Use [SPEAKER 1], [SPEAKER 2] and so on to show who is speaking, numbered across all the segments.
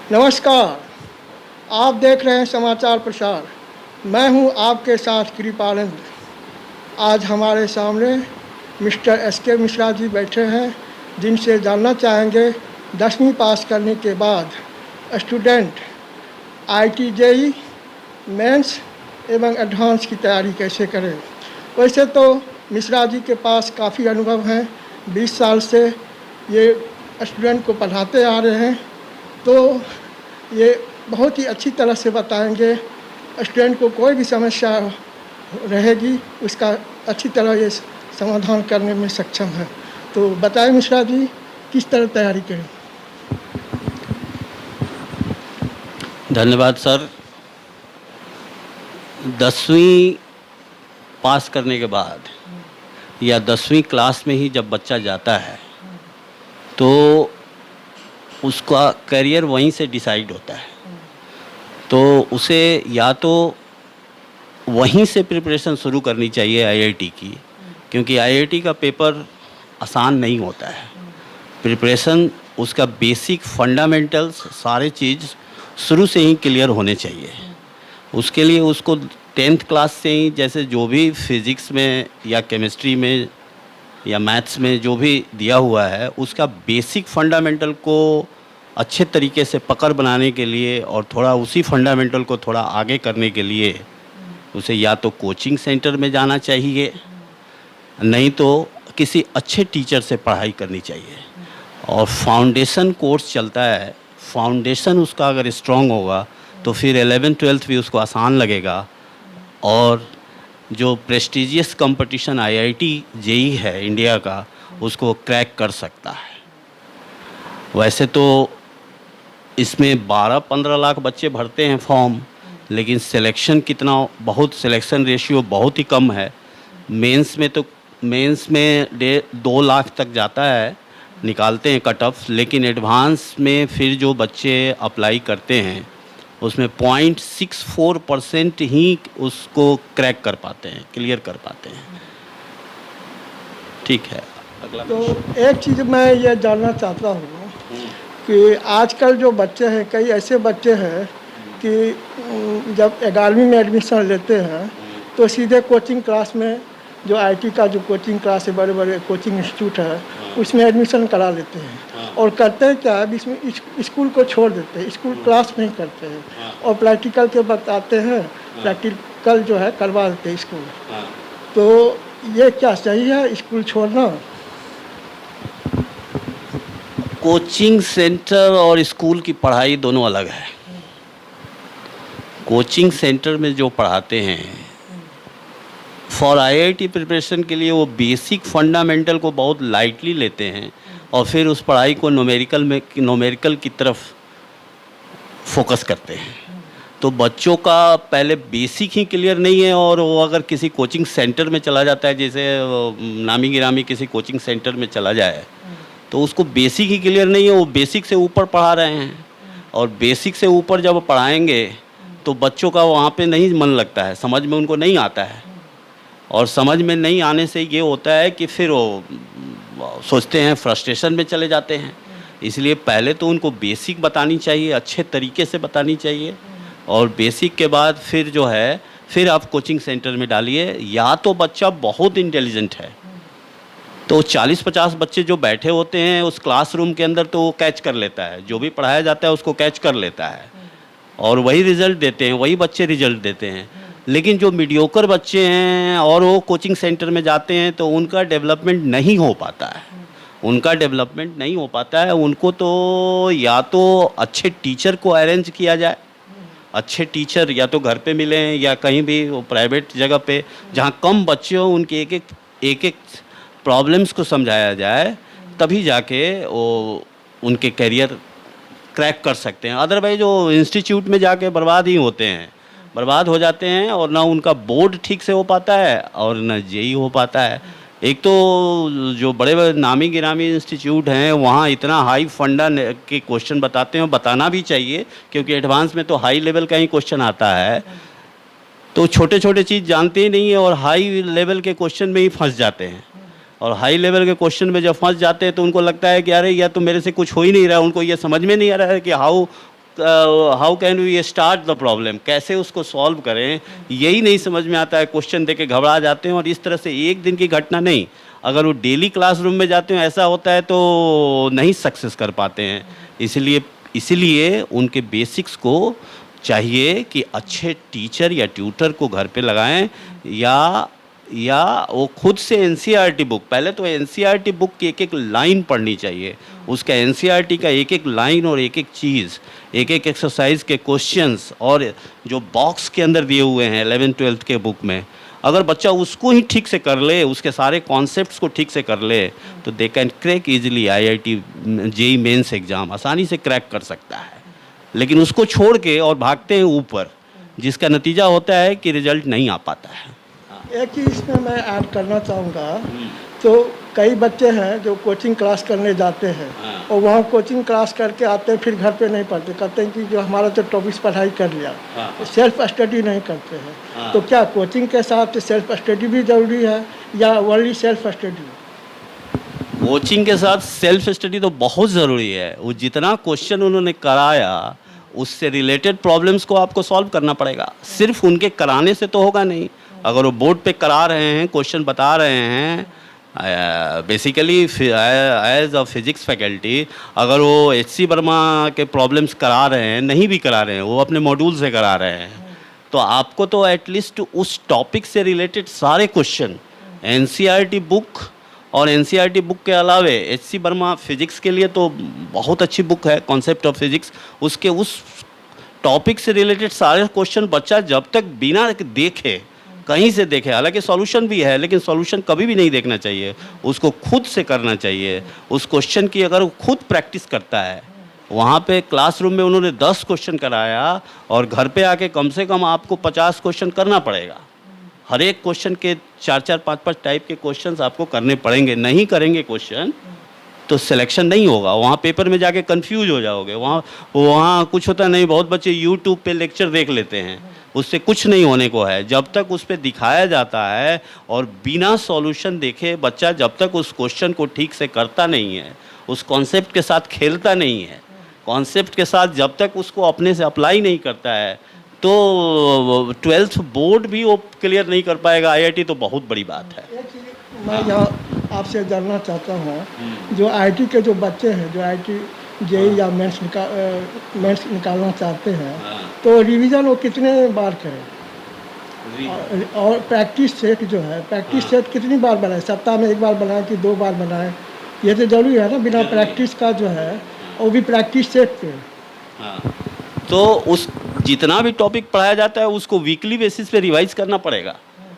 [SPEAKER 1] नमस्कार, आप देख रहे हैं समाचार प्रसार। मैं हूं आपके साथ कृपानंद। आज हमारे सामने मिस्टर एस.के. मिश्रा जी बैठे हैं, जिनसे जानना चाहेंगे 10वीं पास करने के बाद स्टूडेंट IIT JEE मेंस एवं एडवांस की तैयारी कैसे करें। वैसे तो मिश्रा जी के पास काफ़ी अनुभव हैं, 20 साल से ये स्टूडेंट को पढ़ाते आ रहे हैं, तो ये बहुत ही अच्छी तरह से बताएंगे। स्टूडेंट को कोई भी समस्या रहेगी उसका अच्छी तरह ये समाधान करने में सक्षम है। तो बताएं मिश्रा जी, किस तरह तैयारी करें।
[SPEAKER 2] धन्यवाद सर। 10वीं पास करने के बाद या 10वीं क्लास में ही जब बच्चा जाता है तो उसका करियर वहीं से डिसाइड होता है। तो उसे या तो वहीं से प्रिपरेशन शुरू करनी चाहिए IIT की, क्योंकि IIT का पेपर आसान नहीं होता है। प्रिपरेशन उसका बेसिक फंडामेंटल्स सारे चीज़ शुरू से ही क्लियर होने चाहिए। उसके लिए उसको 10th क्लास से ही, जैसे जो भी फिज़िक्स में या केमिस्ट्री में या मैथ्स में जो भी दिया हुआ है, उसका बेसिक फंडामेंटल को अच्छे तरीके से पकड़ बनाने के लिए और थोड़ा उसी फंडामेंटल को थोड़ा आगे करने के लिए उसे या तो कोचिंग सेंटर में जाना चाहिए, नहीं तो किसी अच्छे टीचर से पढ़ाई करनी चाहिए। और फाउंडेशन कोर्स चलता है, फाउंडेशन उसका अगर स्ट्रॉन्ग होगा तो फिर 11th 12th भी उसको आसान लगेगा और जो प्रेस्टिजियस कंपटीशन IIT JEE है इंडिया का, उसको क्रैक कर सकता है। वैसे तो इसमें 12-15 लाख बच्चे भरते हैं फॉर्म, लेकिन सिलेक्शन कितना, बहुत सिलेक्शन रेशियो बहुत ही कम है। मेंस में 2 लाख तक जाता है, निकालते हैं कट ऑफ, लेकिन एडवांस में फिर जो बच्चे अप्लाई करते हैं उसमें 0.64% ही उसको क्रैक कर पाते हैं, क्लियर कर पाते हैं। ठीक है, अगला।
[SPEAKER 1] तो एक चीज़ मैं ये जानना चाहता हूँ कि आजकल जो बच्चे हैं, कई ऐसे बच्चे हैं कि जब 11वीं में एडमिशन लेते हैं तो सीधे कोचिंग क्लास में, जो IIT का जो कोचिंग क्लास है, बड़े बड़े कोचिंग इंस्टीट्यूट है, उसमें एडमिशन करा लेते हैं। और करते हैं क्या है, इसमें स्कूल को छोड़ देते हैं, स्कूल क्लास नहीं करते हैं और प्रैक्टिकल के बताते हैं, प्रैक्टिकल जो है करवा देते हैं स्कूल। तो ये क्या सही है स्कूल छोड़ना?
[SPEAKER 2] कोचिंग सेंटर और स्कूल की पढ़ाई दोनों अलग है। कोचिंग सेंटर में जो पढ़ाते हैं फॉर IIT प्रिपरेशन के लिए, वो बेसिक फंडामेंटल को बहुत लाइटली लेते हैं और फिर उस पढ़ाई को न्यूमेरिकल की तरफ फोकस करते हैं। तो बच्चों का पहले बेसिक ही क्लियर नहीं है और वो अगर किसी कोचिंग सेंटर में चला जाता है, जैसे नामी गिरामी किसी कोचिंग सेंटर में चला जाए, तो उसको बेसिक ही क्लियर नहीं है, वो बेसिक से ऊपर पढ़ा रहे हैं। और बेसिक से ऊपर जब पढ़ाएंगे तो बच्चों का वहाँ पे नहीं मन लगता है, समझ में उनको नहीं आता है। और समझ में नहीं आने से ये होता है कि फिर वो सोचते हैं, फ्रस्ट्रेशन में चले जाते हैं। इसलिए पहले तो उनको बेसिक बतानी चाहिए, अच्छे तरीके से बतानी चाहिए, और बेसिक के बाद फिर जो है फिर आप कोचिंग सेंटर में डालिए। या तो बच्चा बहुत इंटेलिजेंट है तो 40-50 बच्चे जो बैठे होते हैं उस क्लासरूम के अंदर, तो वो कैच कर लेता है, जो भी पढ़ाया जाता है उसको कैच कर लेता है और वही रिज़ल्ट देते हैं, वही बच्चे रिज़ल्ट देते हैं। लेकिन जो मीडियोकर बच्चे हैं और वो कोचिंग सेंटर में जाते हैं तो उनका डेवलपमेंट नहीं हो पाता है, उनको तो या तो अच्छे टीचर को अरेंज किया जाए, अच्छे टीचर या तो घर पे मिलें या कहीं भी प्राइवेट जगह पे जहाँ कम बच्चे हों, उनके एक प्रॉब्लम्स को समझाया जाए, तभी जाके वो उनके करियर क्रैक कर सकते हैं। अदरवाइज वो इंस्टीट्यूट में जाके बर्बाद हो जाते हैं और ना उनका बोर्ड ठीक से हो पाता है और ना JEE हो पाता है। एक तो जो बड़े बड़े नामी गिरामी इंस्टीट्यूट हैं वहाँ इतना हाई फंडा के क्वेश्चन बताते हैं, बताना भी चाहिए, क्योंकि एडवांस में तो हाई लेवल का ही क्वेश्चन आता है, तो छोटे छोटे चीज़ जानते ही नहीं है और हाई लेवल के क्वेश्चन में ही फंस जाते हैं। और हाई लेवल के क्वेश्चन में जब फंस जाते हैं तो उनको लगता है कि अरे या तो मेरे से कुछ हो ही नहीं रहा है, उनको ये समझ में नहीं आ रहा है कि how how can we start the problem, कैसे उसको सॉल्व करें, यही नहीं समझ में आता है। क्वेश्चन देके घबरा जाते हैं, और इस तरह से एक दिन की घटना नहीं, अगर वो डेली क्लासरूम में जाते हैं ऐसा होता है तो नहीं सक्सेस कर पाते हैं। इसीलिए उनके बेसिक्स को चाहिए कि अच्छे टीचर या ट्यूटर को घर पे लगाएं, या वो खुद से एनसीईआरटी बुक, पहले तो एनसीईआरटी बुक की एक एक लाइन पढ़नी चाहिए, उसका एनसीईआरटी का एक एक लाइन और एक एक चीज़, एक एक एक्सरसाइज के क्वेश्चंस और जो बॉक्स के अंदर दिए हुए हैं 11th-12th के बुक में, अगर बच्चा उसको ही ठीक से कर ले, उसके सारे कॉन्सेप्ट्स को ठीक से कर ले, तो they can crack easily IIT JEE mains exam, आसानी से क्रैक कर सकता है। लेकिन उसको छोड़ के और भागते हैं ऊपर, जिसका नतीजा होता है कि रिजल्ट नहीं आ पाता है।
[SPEAKER 1] एक चीज़ इसमें मैं ऐड करना चाहूँगा, तो कई बच्चे हैं जो कोचिंग क्लास करने जाते हैं और वहाँ कोचिंग क्लास करके आते हैं, फिर घर पे नहीं पढ़ते, कहते हैं कि जो हमारा तो टॉपिक्स पढ़ाई कर लिया, सेल्फ स्टडी नहीं करते हैं। तो क्या कोचिंग के साथ सेल्फ स्टडी भी ज़रूरी है या ओनली सेल्फ स्टडी?
[SPEAKER 2] कोचिंग के साथ सेल्फ स्टडी तो बहुत ज़रूरी है। वो जितना क्वेश्चन उन्होंने कराया उससे रिलेटेड प्रॉब्लम्स को आपको सॉल्व करना पड़ेगा, सिर्फ उनके कराने से तो होगा नहीं। अगर वो बोर्ड पे करा रहे हैं, क्वेश्चन बता रहे हैं, basically as a physics faculty, अगर वो एचसी वर्मा के प्रॉब्लम्स करा रहे हैं, नहीं भी करा रहे हैं, वो अपने मॉड्यूल से करा रहे हैं, तो आपको तो एटलीस्ट उस टॉपिक से रिलेटेड सारे क्वेश्चन एनसीईआरटी बुक और एनसीईआरटी बुक के अलावे एचसी वर्मा फिजिक्स के लिए तो बहुत अच्छी बुक है, कॉन्सेप्ट ऑफ फिजिक्स, उसके उस टॉपिक से रिलेटेड सारे क्वेश्चन बच्चा जब तक बिना देखे, कहीं से देखे, हालांकि सॉल्यूशन भी है लेकिन सॉल्यूशन कभी भी नहीं देखना चाहिए, उसको खुद से करना चाहिए। उस क्वेश्चन की अगर वो खुद प्रैक्टिस करता है, वहाँ पे क्लासरूम में उन्होंने 10 क्वेश्चन कराया और घर पे आके कम से कम आपको 50 क्वेश्चन करना पड़ेगा। हर एक क्वेश्चन के 4-4, 5-5 टाइप के क्वेश्चंस आपको करने पड़ेंगे। नहीं करेंगे क्वेश्चन तो सिलेक्शन नहीं होगा, वहाँ पेपर में जाके कंफ्यूज हो जाओगे। वहाँ कुछ होता नहीं, बहुत बच्चे यूट्यूब पे लेक्चर देख लेते हैं, उससे कुछ नहीं होने को है। जब तक उस पर दिखाया जाता है और बिना सॉल्यूशन देखे बच्चा जब तक उस क्वेश्चन को ठीक से करता नहीं है, उस कॉन्सेप्ट के साथ खेलता नहीं है, कॉन्सेप्ट के साथ जब तक उसको अपने से अप्लाई नहीं करता है, तो 12th बोर्ड भी वो क्लियर नहीं कर पाएगा। आईआईटी तो बहुत बड़ी बात है।
[SPEAKER 1] मैं यहाँ आपसे जानना चाहता हूँ, जो आईटी के जो बच्चे हैं, जो आईटी जेईई या मेंस निकालना चाहते हैं, तो रिवीजन वो कितने बार करें? और प्रैक्टिस सेट जो है, प्रैक्टिस सेट कितनी बार बनाए? सप्ताह में 1 बार बनाए कि 2 बार बनाए? ये तो जरूरी है ना, बिना प्रैक्टिस का जो है, वो भी प्रैक्टिस सेट पे।
[SPEAKER 2] तो उस जितना भी टॉपिक पढ़ाया जाता है उसको वीकली बेसिस पे रिवाइज करना पड़ेगा।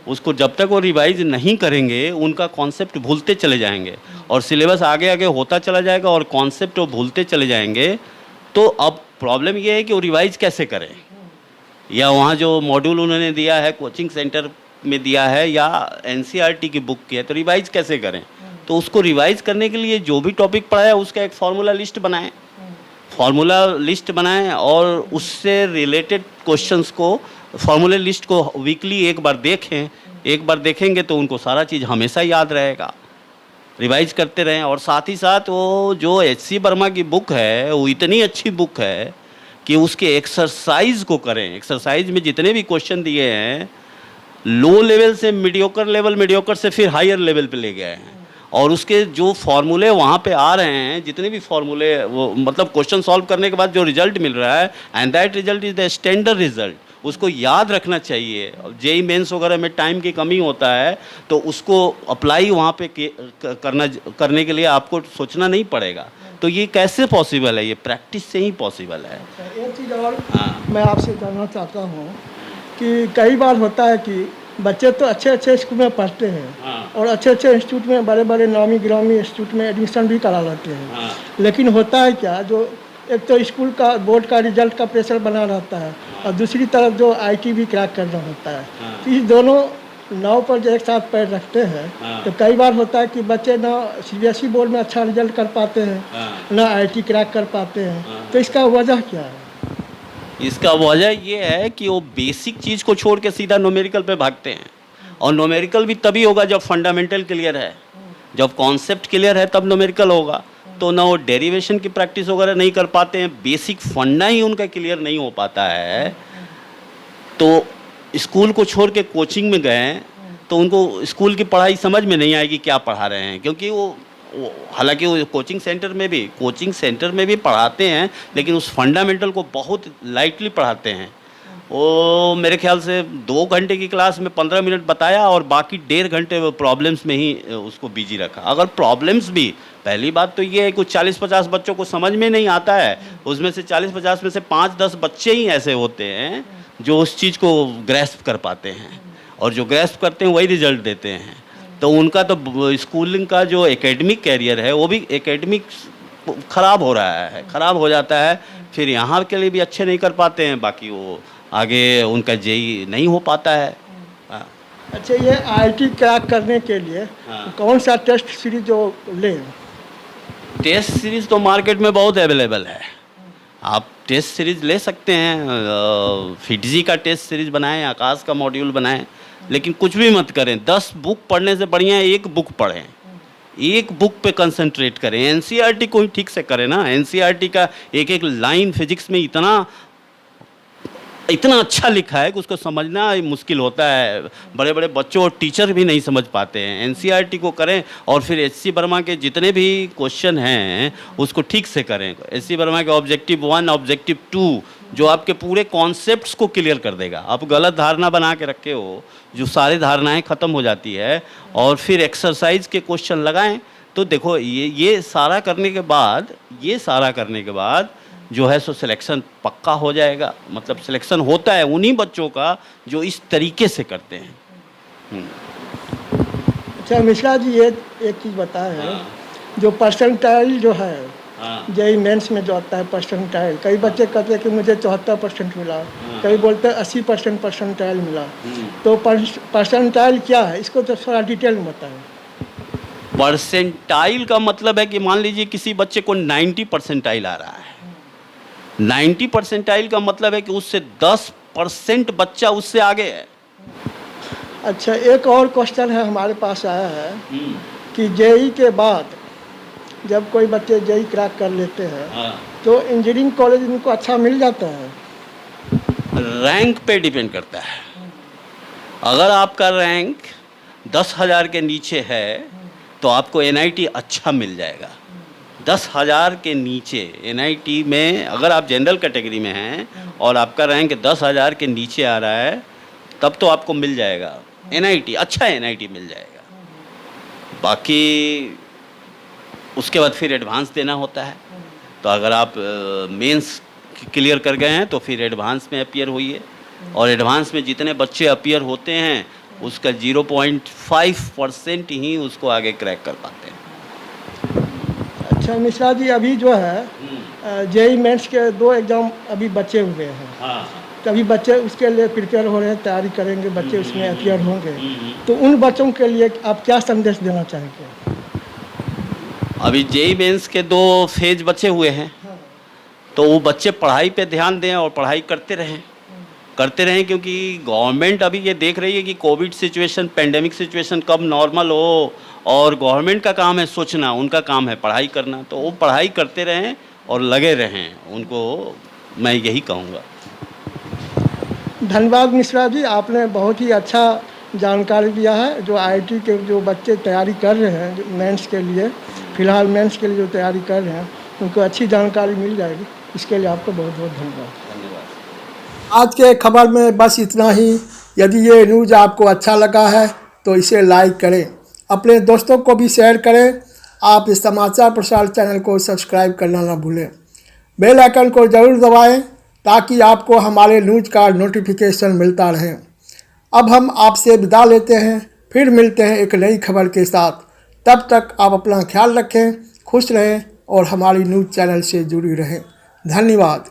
[SPEAKER 2] उसको जब तक वो रिवाइज नहीं करेंगे उनका कॉन्सेप्ट भूलते चले जाएंगे और सिलेबस आगे आगे होता चला जाएगा और कॉन्सेप्ट वो भूलते चले जाएंगे। तो अब प्रॉब्लम ये है कि वो रिवाइज कैसे करें, या वहाँ जो मॉड्यूल उन्होंने दिया है कोचिंग सेंटर में दिया है या एनसीईआरटी की बुक की है, तो रिवाइज कैसे करें? तो उसको रिवाइज करने के लिए जो भी टॉपिक पढ़ाया उसका एक फार्मूला लिस्ट बनाएं और उससे रिलेटेड क्वेश्चंस को, फार्मूला लिस्ट को वीकली 1 बार देखें। 1 बार देखेंगे तो उनको सारा चीज़ हमेशा याद रहेगा। रिवाइज करते रहें और साथ ही साथ वो जो एचसी वर्मा की बुक है वो इतनी अच्छी बुक है कि उसके एक्सरसाइज को करें। एक्सरसाइज में जितने भी क्वेश्चन दिए हैं, लो लेवल से मीडियोकर लेवल, मीडियोकर से फिर हायर लेवल पे ले गए हैं, और उसके जो फार्मूले वहाँ पे आ रहे हैं, जितने भी फार्मूले, वो मतलब क्वेश्चन सॉल्व करने के बाद जो रिजल्ट मिल रहा है, and that result is the standard result, उसको याद रखना चाहिए। जेईई मेंस वगैरह में टाइम की कमी होता है तो उसको अप्लाई वहाँ पे करने के लिए आपको सोचना नहीं पड़ेगा। तो ये कैसे पॉसिबल है? ये प्रैक्टिस से ही पॉसिबल है।
[SPEAKER 1] एक चीज़ और मैं आपसे जानना चाहता हूँ कि कई बार होता है कि बच्चे तो अच्छे अच्छे स्कूल में पढ़ते हैं और अच्छे अच्छे इंस्टीट्यूट में, बड़े बड़े नामी गिरामी इंस्टीट्यूट में एडमिशन भी करा लेते हैं, लेकिन होता है क्या, जो एक तो स्कूल का बोर्ड का रिजल्ट का प्रेशर बना रहता है और दूसरी तरफ जो आईटी भी क्रैक करना होता है, तो इस दोनों नाव पर जो एक साथ पैर रखते हैं, तो कई बार होता है कि बच्चे ना सीबीएसई बोर्ड में अच्छा रिजल्ट कर पाते हैं, ना आईटी क्रैक कर पाते हैं। तो इसका वजह क्या है?
[SPEAKER 2] इसका वजह ये है कि वो बेसिक चीज़ को छोड़ के सीधा न्यूमेरिकल पे भागते हैं, और न्यूमेरिकल भी तभी होगा जब फंडामेंटल क्लियर है, जब कॉन्सेप्ट क्लियर है तब न्यूमेरिकल होगा। तो ना वो डेरिवेशन की प्रैक्टिस वगैरह नहीं कर पाते हैं, बेसिक फंडा ही उनका क्लियर नहीं हो पाता है। तो स्कूल को छोड़ के कोचिंग में गए तो उनको स्कूल की पढ़ाई समझ में नहीं आएगी क्या पढ़ा रहे हैं, क्योंकि वो हालांकि वो कोचिंग सेंटर में भी पढ़ाते हैं, लेकिन उस फंडामेंटल को बहुत लाइटली पढ़ाते हैं। वो मेरे ख्याल से 2 घंटे की क्लास में 15 मिनट बताया और बाकी 1.5 घंटे वो प्रॉब्लम्स में ही उसको बिजी रखा। अगर प्रॉब्लम्स भी, पहली बात तो ये है कुछ 40-50 बच्चों को समझ में नहीं आता है, उसमें से 40-50 में से 5-10 बच्चे ही ऐसे होते हैं जो उस चीज़ को ग्रैस्प कर पाते हैं, और जो ग्रैस्प करते हैं वही रिजल्ट देते हैं। तो उनका तो स्कूलिंग का जो एकेडमिक कैरियर है वो भी एकेडमिक ख़राब हो रहा है, ख़राब हो जाता है। फिर यहाँ के लिए भी अच्छे नहीं कर पाते हैं, बाकी वो आगे उनका जेई नहीं हो पाता है। हाँ।
[SPEAKER 1] अच्छा, ये आईआईटी क्रैक करने के लिए कौन सा टेस्ट सीरीज जो लें?
[SPEAKER 2] टेस्ट सीरीज़ तो मार्केट में बहुत अवेलेबल है, आप टेस्ट सीरीज़ ले सकते हैं। फिटजी का टेस्ट सीरीज़ बनाएं, आकाश का मॉड्यूल बनाएं, लेकिन कुछ भी मत करें। 10 बुक पढ़ने से बढ़िया है 1 बुक पढ़ें, 1 बुक पे कंसंट्रेट करें। एनसीईआरटी को ही ठीक से करें ना। एनसीईआरटी का एक लाइन फिजिक्स में इतना अच्छा लिखा है कि उसको समझना मुश्किल होता है, बड़े बड़े बच्चों और टीचर भी नहीं समझ पाते हैं। एनसीईआरटी को करें और फिर एचसी वर्मा के जितने भी क्वेश्चन हैं उसको ठीक से करें। एचसी वर्मा के ऑब्जेक्टिव 1, ऑब्जेक्टिव 2 जो आपके पूरे कॉन्सेप्ट्स को क्लियर कर देगा। आप गलत धारणा बना के रखे हो, जो सारी धारणाएँ ख़त्म हो जाती है, और फिर एक्सरसाइज के क्वेश्चन लगाएँ। तो देखो ये सारा करने के बाद जो है सो सिलेक्शन पक्का हो जाएगा। मतलब सिलेक्शन होता है उन्हीं बच्चों का जो इस तरीके से करते हैं।
[SPEAKER 1] अच्छा मिश्रा जी, ये एक चीज़ बताएं हैं, जो परसेंटाइल जो है जेईई मेंस में जो आता है परसेंटाइल, कई बच्चे कहते हैं कि मुझे 74% मिला, कई बोलते हैं 80% परसेंटाइल मिला। तो परसेंटाइल क्या है, इसको तो थोड़ा डिटेल में बताएं।
[SPEAKER 2] परसेंटाइल का मतलब है कि मान लीजिए किसी बच्चे को 90 परसेंटाइल आ रहा है। 90 परसेंटाइल का मतलब है कि उससे 10% बच्चा उससे आगे है।
[SPEAKER 1] अच्छा, एक और क्वेश्चन है हमारे पास आया है कि जेईई के बाद जब कोई बच्चे जेईई क्रैक कर लेते हैं तो इंजीनियरिंग कॉलेज उनको अच्छा मिल जाता है?
[SPEAKER 2] रैंक पे डिपेंड करता है। अगर आपका रैंक 10,000 के नीचे है तो आपको एनआईटी अच्छा मिल जाएगा। 10,000 के नीचे एनआईटी में, अगर आप जनरल कैटेगरी में हैं और आपका रैंक 10,000 के नीचे आ रहा है, तब तो आपको मिल जाएगा एनआईटी, अच्छा एनआईटी मिल जाएगा। बाकी उसके बाद फिर एडवांस देना होता है। तो अगर आप मेंस क्लियर कर गए हैं तो फिर एडवांस में अपीयर होइए, और एडवांस में जितने बच्चे अपीयर होते हैं उसका 0.5% ही उसको आगे क्रैक कर पाते हैं।
[SPEAKER 1] अच्छा मिश्रा जी, अभी जो है जेईई मेंस के 2 एग्ज़ाम अभी बचे हुए हैं। तभी बच्चे उसके लिए प्रिपेयर हो रहे हैं, तैयारी करेंगे, बच्चे उसमें अपीयर होंगे। तो उन बच्चों के लिए आप क्या संदेश देना चाहेंगे?
[SPEAKER 2] अभी जेईई मेंस के 2 फेज बचे हुए हैं, तो वो बच्चे पढ़ाई पे ध्यान दें और पढ़ाई करते रहें, क्योंकि गवर्नमेंट अभी ये देख रही है कि कोविड सिचुएशन, पेंडेमिक सिचुएशन कब नॉर्मल हो, और गवर्नमेंट का काम है सोचना, उनका काम है पढ़ाई करना। तो वो पढ़ाई करते रहें और लगे रहें, उनको मैं यही कहूँगा।
[SPEAKER 1] धन्यवाद मिश्रा जी, आपने बहुत ही अच्छा जानकारी दिया है। जो आईआईटी के जो बच्चे तैयारी कर रहे हैं मेंस के लिए, फ़िलहाल मेंस के लिए जो तैयारी कर रहे हैं, उनको अच्छी जानकारी मिल जाएगी। इसके लिए आपको बहुत बहुत धन्यवाद। आज के खबर में बस इतना ही। यदि ये न्यूज़ आपको अच्छा लगा है तो इसे लाइक करें, अपने दोस्तों को भी शेयर करें। आप इस समाचार प्रसार चैनल को सब्सक्राइब करना ना भूलें। बेल आइकन को ज़रूर दबाएं ताकि आपको हमारे न्यूज़ का नोटिफिकेशन मिलता रहे। अब हम आपसे विदा लेते हैं, फिर मिलते हैं एक नई खबर के साथ। तब तक आप अपना ख्याल रखें, खुश रहें और हमारी न्यूज़ चैनल से जुड़ी रहें। धन्यवाद।